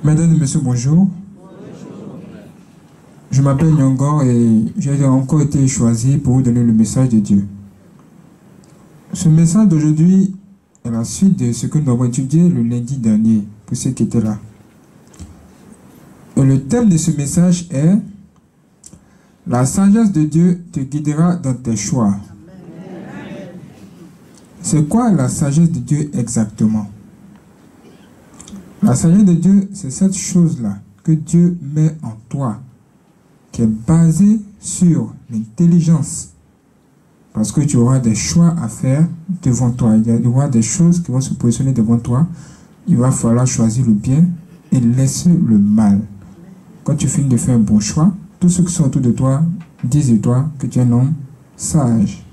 Mesdames et messieurs, bonjour. Je m'appelle Nyongor et j'ai encore été choisi pour vous donner le message de Dieu. Ce message d'aujourd'hui est la suite de ce que nous avons étudié le lundi dernier, pour ceux qui étaient là. Et le thème de ce message est « La sagesse de Dieu te guidera dans tes choix ». C'est quoi la sagesse de Dieu exactement? La sagesse de Dieu, c'est cette chose-là que Dieu met en toi, qui est basée sur l'intelligence. Parce que tu auras des choix à faire devant toi. Il y aura des choses qui vont se positionner devant toi. Il va falloir choisir le bien et laisser le mal. Quand tu finis de faire un bon choix, tous ceux qui sont autour de toi disent de toi que tu es un homme sage.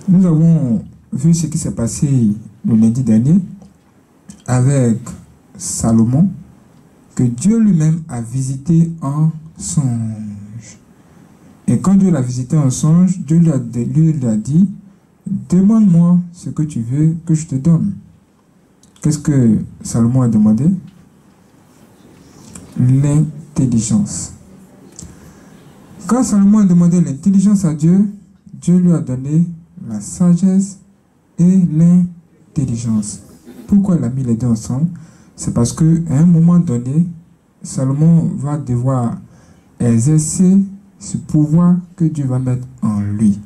Nous avons vu ce qui s'est passé le lundi dernier avec Salomon, que Dieu lui-même a visité en songe. Et quand Dieu l'a visité en songe, Dieu lui a dit, demande-moi ce que tu veux que je te donne. Qu'est-ce que Salomon a demandé? L'intelligence. Quand Salomon a demandé l'intelligence à Dieu, Dieu lui a donné la sagesse et l'intelligence. Pourquoi il a mis les deux ensemble? C'est parce qu'à un moment donné, Salomon va devoir exercer ce pouvoir que Dieu va mettre en lui.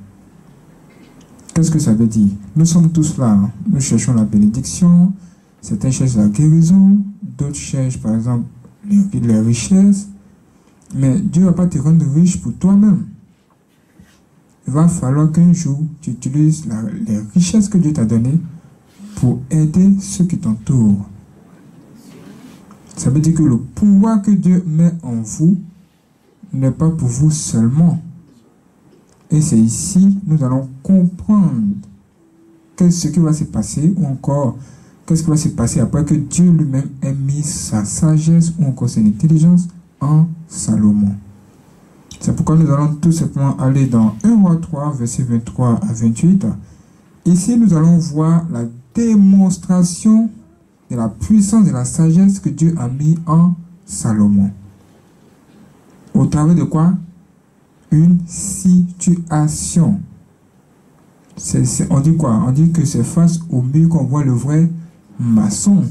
Qu'est-ce que ça veut dire? Nous sommes tous là, hein? Nous cherchons la bénédiction, certains cherchent la guérison, d'autres cherchent par exemple les richesses, mais Dieu ne va pas te rendre riche pour toi-même. Il va falloir qu'un jour tu utilises les richesses que Dieu t'a données pour aider ceux qui t'entourent. Ça veut dire que le pouvoir que Dieu met en vous n'est pas pour vous seulement. Et c'est ici nous allons comprendre ce qui va se passer, ou encore qu'est-ce qui va se passer après que Dieu lui-même ait mis sa sagesse ou encore son intelligence en Salomon. C'est pourquoi nous allons tout simplement aller dans 1 Roi 3, versets 23 à 28. Ici, nous allons voir la démonstration de la puissance de la sagesse que Dieu a mis en Salomon. Au travers de quoi? Une situation. On dit quoi? On dit que c'est face au mur qu'on voit le vrai maçon.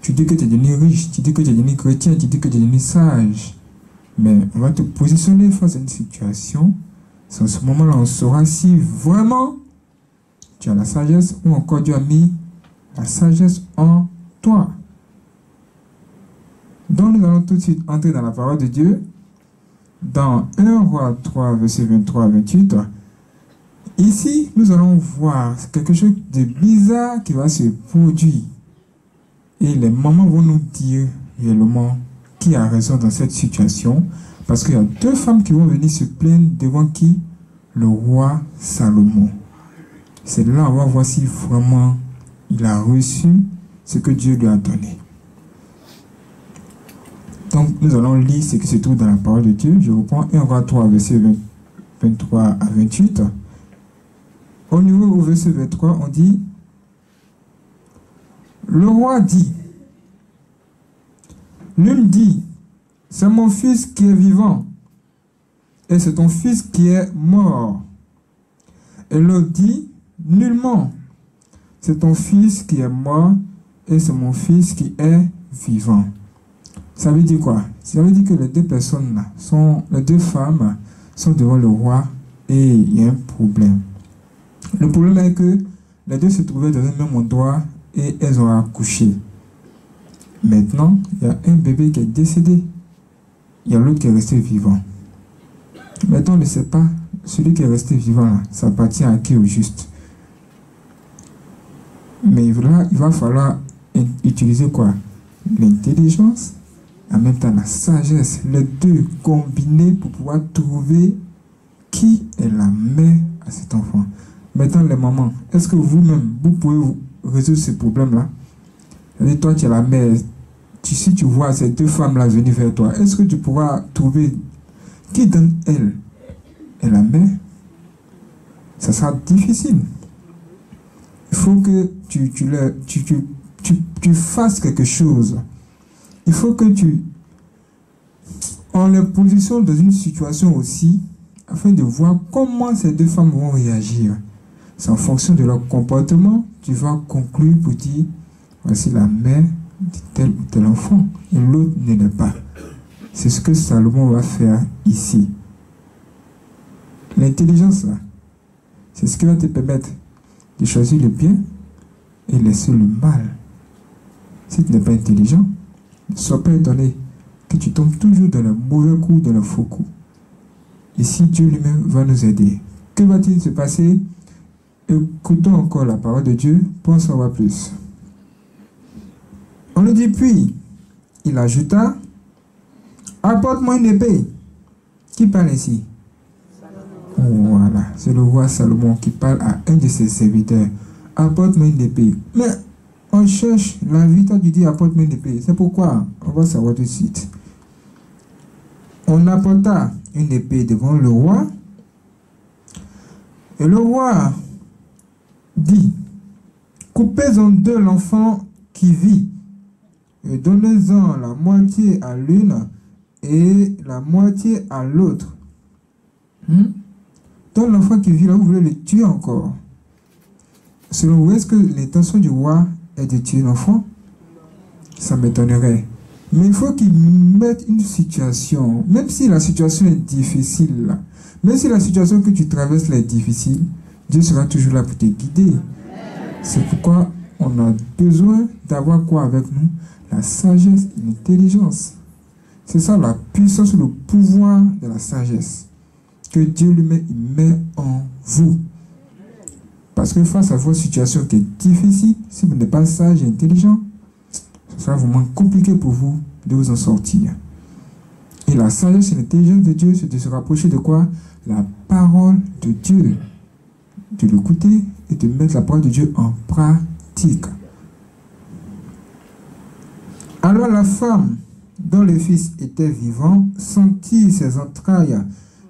Tu dis que tu es devenu riche, tu dis que tu es devenu chrétien, tu dis que tu es devenu sage. Mais on va te positionner face à une situation. C'est en ce moment-là on saura si vraiment tu as la sagesse ou encore Dieu a mis la sagesse en toi. Donc nous allons tout de suite entrer dans la parole de Dieu. Dans 1 Roi 3, verset 23 à 28. Ici, nous allons voir quelque chose de bizarre qui va se produire. Et les mamans vont nous dire réellement qui a raison dans cette situation. Parce qu'il y a deux femmes qui vont venir se plaindre devant qui? Le roi Salomon. C'est là on va voir si vraiment il a reçu ce que Dieu lui a donné. Donc nous allons lire ce qui se trouve dans la parole de Dieu. Je reprends 1 Roi 3, verset 23 à 28. Au niveau au verset 23, on dit, le roi dit, l'une dit, c'est mon fils qui est vivant, et c'est ton fils qui est mort. Et l'autre dit, nullement, c'est ton fils qui est mort, et c'est mon fils qui est vivant. Ça veut dire quoi? Ça veut dire que les deux personnes là les deux femmes sont devant le roi et il y a un problème. Le problème est que les deux se trouvaient dans un même endroit et elles ont accouché. Maintenant, il y a un bébé qui est décédé. Il y a l'autre qui est resté vivant. Maintenant, on ne sait pas, celui qui est resté vivant là, ça appartient à qui au juste? Mais là, il va falloir utiliser quoi? L'intelligence, en même temps la sagesse, les deux combinés pour pouvoir trouver qui est la mère à cet enfant. Maintenant, les mamans, est-ce que vous-même, vous pouvez résoudre ce problème-là? Et toi, tu es la mère. Si tu vois ces deux femmes-là venir vers toi, est-ce que tu pourras trouver qui donne elle est la mère? Ça sera difficile. Il faut que tu fasses quelque chose il faut que on les positionne dans une situation aussi, afin de voir comment ces deux femmes vont réagir. C'est en fonction de leur comportement, tu vas conclure pour dire, voici la mère de tel ou tel enfant, et l'autre ne l'est pas. C'est ce que Salomon va faire ici. L'intelligence, là, c'est ce qui va te permettre de choisir le bien et laisser le mal. Si tu n'es pas intelligent, ne sois pas étonné que tu tombes toujours dans le mauvais coup, dans le faux coup. Ici, Dieu lui-même va nous aider. Que va-t-il se passer? Écoutons encore la parole de Dieu pour en savoir plus. On nous dit puis, il ajouta, apporte-moi une épée. Qui parle ici? Voilà, c'est le roi Salomon qui parle à un de ses serviteurs. Apporte-moi une épée. Mais on cherche la vie, toi tu dis apporte-moi une épée. C'est pourquoi? On va savoir tout de suite. On apporta une épée devant le roi. Et le roi dit, coupez en deux l'enfant qui vit, et donnez-en la moitié à l'une et la moitié à l'autre. Donc l'enfant qui vit là, vous voulez le tuer encore. Selon vous, est-ce que l'intention du roi est de tuer l'enfant? Ça m'étonnerait. Mais il faut qu'il mette une situation, même si la situation est difficile, là, même si la situation que tu traverses là est difficile, Dieu sera toujours là pour te guider. C'est pourquoi on a besoin d'avoir quoi avec nous? La sagesse et l'intelligence. C'est ça la puissance, le pouvoir de la sagesse que Dieu lui met en vous. Parce que face à votre situation qui est difficile, si vous n'êtes pas sage et intelligent, ce sera vraiment compliqué pour vous de vous en sortir. Et la sagesse et l'intelligence de Dieu, c'est de se rapprocher de quoi? La parole de Dieu. De l'écouter et de mettre la parole de Dieu en pratique. Alors la femme dont le fils était vivant sentit ses entrailles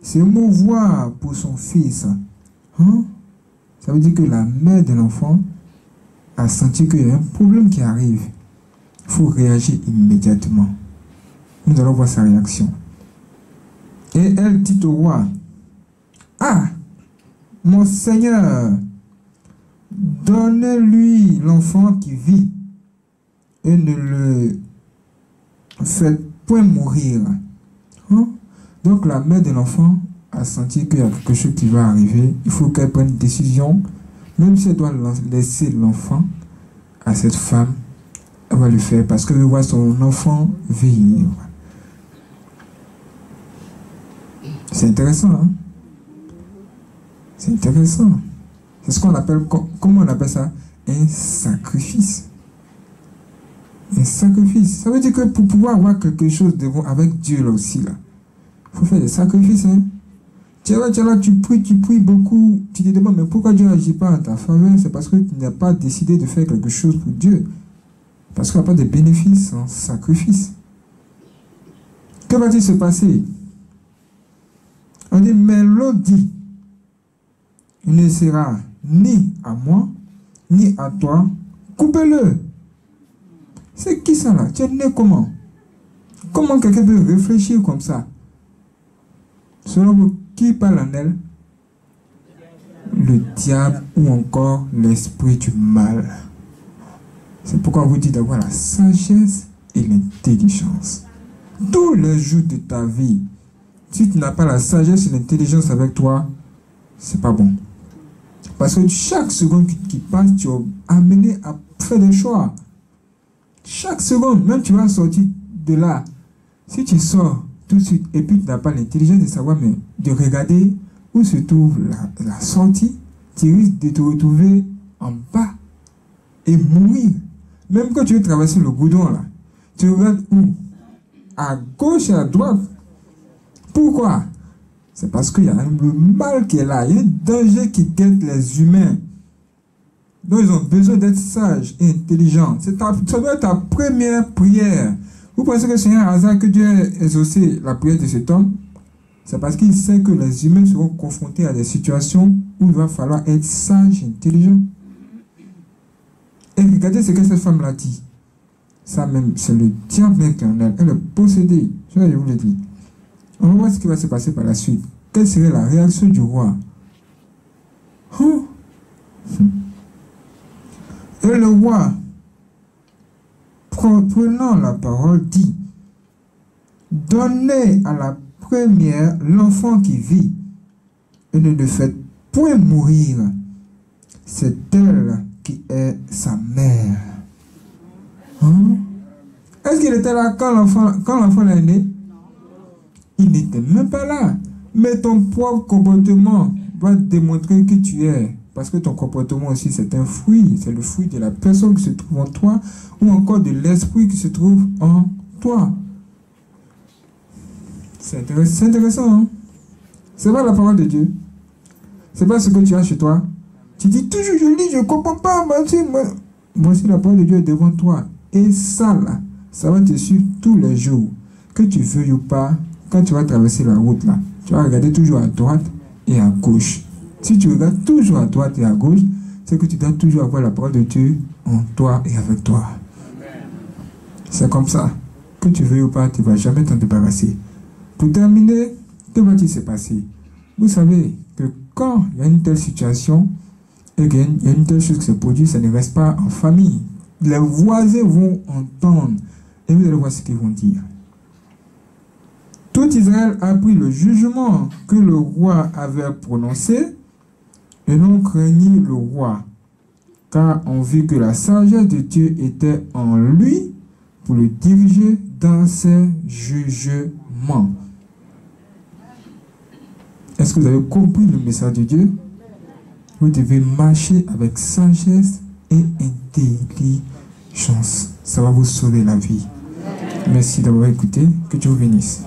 s'émouvoir pour son fils. Ça veut dire que la mère de l'enfant a senti qu'il y a un problème qui arrive. Il faut réagir immédiatement. Nous allons voir sa réaction. Et elle dit au roi, ah, mon Seigneur, donnez-lui l'enfant qui vit et ne le faites point mourir. Donc la mère de l'enfant a senti qu'il y a quelque chose qui va arriver. Il faut qu'elle prenne une décision. Même si elle doit laisser l'enfant à cette femme, elle va le faire parce qu'elle voit son enfant vivre. C'est intéressant, hein? C'est intéressant. C'est ce qu'on appelle, comment on appelle ça? Un sacrifice. Un sacrifice. Ça veut dire que pour pouvoir avoir quelque chose avec Dieu là aussi, là, il faut faire des sacrifices. Hein? Tu es là, tu pries beaucoup. Tu te demandes, mais pourquoi Dieu n'agit pas en ta faveur? C'est parce que tu n'as pas décidé de faire quelque chose pour Dieu. Parce qu'il n'y a pas de bénéfice sans sacrifice. Que va-t-il se passer? On dit, mais l'autre dit, il ne sera ni à moi, ni à toi. Coupez-le. C'est qui ça là? Tu es né comment? Comment quelqu'un peut réfléchir comme ça? Selon vous, qui parle en elle? Le diable ou encore l'esprit du mal. C'est pourquoi on vous dit d'avoir la sagesse et l'intelligence. Tous les jours de ta vie, si tu n'as pas la sagesse et l'intelligence avec toi, c'est pas bon. Parce que chaque seconde qui passe, tu es amené à faire des choix. Chaque seconde, même tu vas sortir de là. Si tu sors tout de suite et puis tu n'as pas l'intelligence de savoir, mais de regarder où se trouve la sortie, tu risques de te retrouver en bas et mourir. Même quand tu veux traverser le goudron là, tu regardes où? À gauche et à droite. Pourquoi? C'est parce qu'il y a un mal qui est là. Il y a un danger qui guette les humains. Donc ils ont besoin d'être sages et intelligents. Ça doit être ta première prière. Vous pensez que c'est un hasard que Dieu ait exaucé la prière de cet homme? C'est parce qu'il sait que les humains seront confrontés à des situations où il va falloir être sage et intelligent. Et regardez ce que cette femme l'a dit. Ça même, c'est le diable éternel. Elle est possédée. Je vous le dis. On va voir ce qui va se passer par la suite. Quelle serait la réaction du roi? Et le roi, prenant la parole, dit: donnez à la première l'enfant qui vit, et ne le faites point mourir. C'est elle qui est sa mère. Est-ce qu'il était là quand l'enfant est né? Il n'était même pas là. Mais ton propre comportement va démontrer qui tu es. Parce que ton comportement aussi, c'est un fruit. C'est le fruit de la personne qui se trouve en toi, ou encore de l'esprit qui se trouve en toi. C'est intéressant, hein? C'est pas la parole de Dieu. C'est pas ce que tu as chez toi. Tu dis toujours, je lis, je ne comprends pas. Voici la parole de Dieu est devant toi. Et ça, là, ça va te suivre tous les jours. Que tu veuilles ou pas, quand tu vas traverser la route, là, tu vas regarder toujours à droite et à gauche. Si tu regardes toujours à droite et à gauche, c'est que tu dois toujours avoir la parole de Dieu en toi et avec toi. C'est comme ça. Que tu veuilles ou pas, tu ne vas jamais t'en débarrasser. Pour terminer, que va-t-il se passer? Vous savez que quand il y a une telle situation et qu'il y a une telle chose qui se produit, ça ne reste pas en famille. Les voisins vont entendre et vous allez voir ce qu'ils vont dire. Tout Israël a pris le jugement que le roi avait prononcé et l'on craignit le roi, car on vit que la sagesse de Dieu était en lui pour le diriger dans ses jugements. Est-ce que vous avez compris le message de Dieu? Vous devez marcher avec sagesse et intelligence. Ça va vous sauver la vie. Merci d'avoir écouté. Que Dieu vous bénisse.